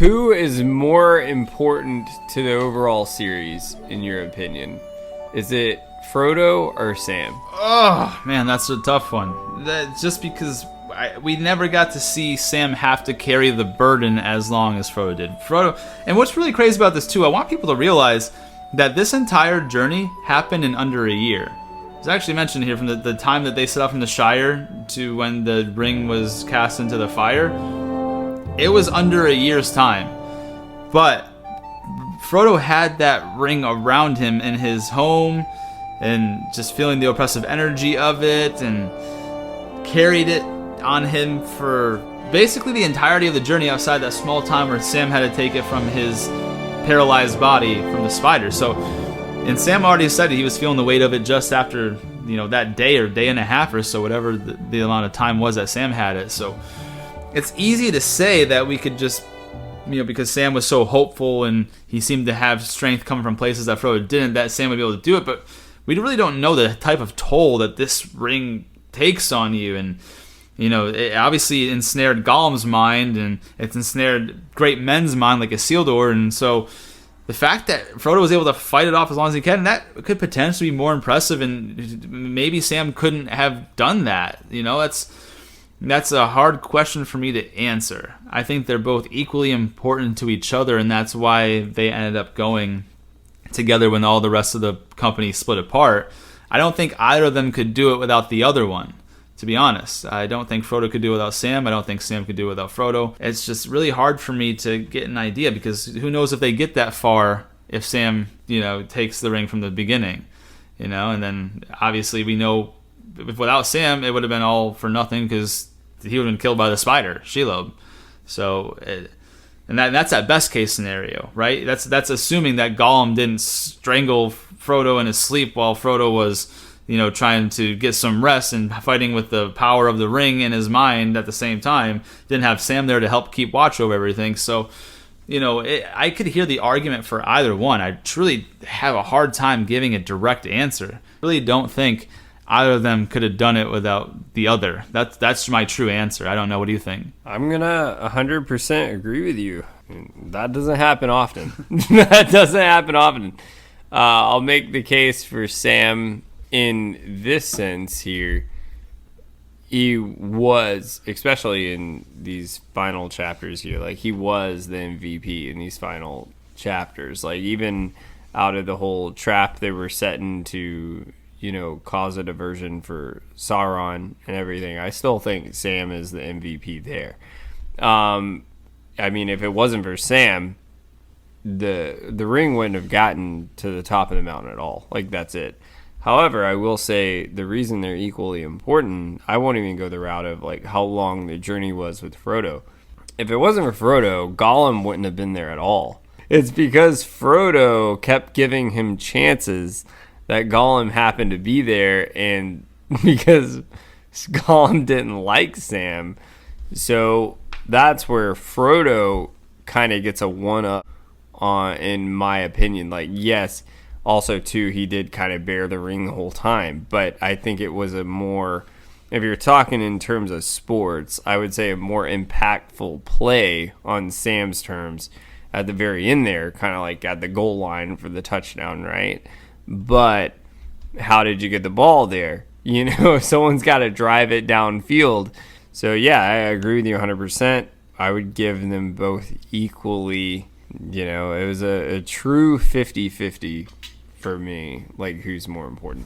Who is more important to the overall series, in your opinion? Is it Frodo or Sam? Oh, man, that's a tough one. Just because we never got to see Sam have to carry the burden as long as Frodo did. And what's really crazy about this, too, I want people to realize that this entire journey happened in under a year. It's actually mentioned here from the time that they set out from the Shire to when the ring was cast into the fire. It was under a year's time. But Frodo had that ring around him in his home and just feeling the oppressive energy of it and carried it on him for basically the entirety of the journey outside that small time where Sam had to take it from his paralyzed body from the spider. So, and Sam already said he was feeling the weight of it just after, that day or day and a half or so, whatever the amount of time was that Sam had it. So it's easy to say that we could just, because Sam was so hopeful and he seemed to have strength coming from places that Frodo didn't, that Sam would be able to do it. But we really don't know the type of toll that this ring takes on you. And, it obviously ensnared Gollum's mind, and it's ensnared great men's mind like Isildur. And so the fact that Frodo was able to fight it off as long as he can, that could potentially be more impressive. And maybe Sam couldn't have done that. That's a hard question for me to answer. I think they're both equally important to each other, and that's why they ended up going together when all the rest of the company split apart. I don't think either of them could do it without the other one, to be honest. I don't think Frodo could do it without Sam. I don't think Sam could do it without Frodo. It's just really hard for me to get an idea, because who knows if they get that far if Sam, takes the ring from the beginning, and then obviously we know without Sam it would have been all for nothing, because he would have been killed by the spider, Shelob. So, that's that best case scenario, right? That's assuming that Gollum didn't strangle Frodo in his sleep while Frodo was, trying to get some rest and fighting with the power of the ring in his mind at the same time. Didn't have Sam there to help keep watch over everything. So, I could hear the argument for either one. I truly have a hard time giving a direct answer. I really don't think either of them could have done it without the other. That's my true answer. I don't know. What do you think? I'm going to 100% agree with you. That doesn't happen often. That doesn't happen often. I'll make the case for Sam in this sense here. He was, especially in these final chapters here, he was the MVP in these final chapters. Even out of the whole trap they were setting to, cause a diversion for Sauron and everything, I still think Sam is the MVP there. If it wasn't for Sam, the ring wouldn't have gotten to the top of the mountain at all. That's it. However, I will say the reason they're equally important, I won't even go the route of how long the journey was with Frodo. If it wasn't for Frodo, Gollum wouldn't have been there at all. It's because Frodo kept giving him chances that Gollum happened to be there, and because Gollum didn't like Sam. So that's where Frodo kind of gets a one-up on, in my opinion. Yes, also too, he did kind of bear the ring the whole time, but I think it was a more, if you're talking in terms of sports, I would say a more impactful play on Sam's terms at the very end there, kind of at the goal line for the touchdown, right? But how did you get the ball there? Someone's got to drive it downfield. So yeah, I agree with you 100%. I would give them both equally. It was a true 50-50 for me, who's more important.